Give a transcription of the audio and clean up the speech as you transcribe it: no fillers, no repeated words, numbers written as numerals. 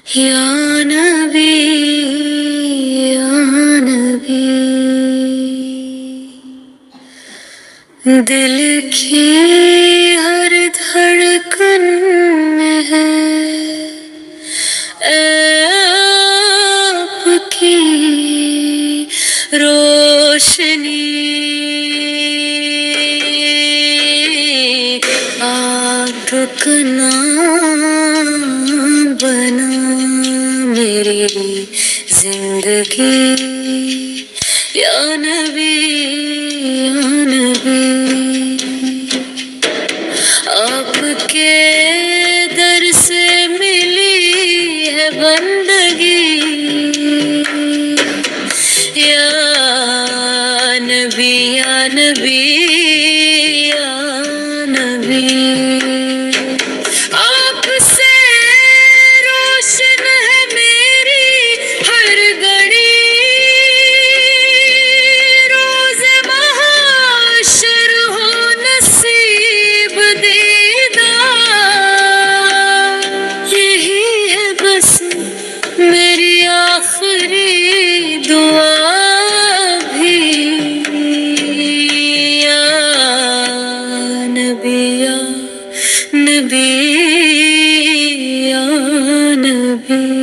یا نبی یا نبی، دل کی ہر دھڑکن میں ہے آپ کی روشنی، آپ کا نام بنا میری زندگی، یا نبی یا نبی، آپ کے در سے ملی ہے بندگی، یا نبی یا نبی یا نبی، آپ سے روشن ہے میری ہر گھڑی، روز محشر ہو نصیب دیدار، یہی ہے بس میری آخری دعا بھی، یا نبی یا نبی یا نبی۔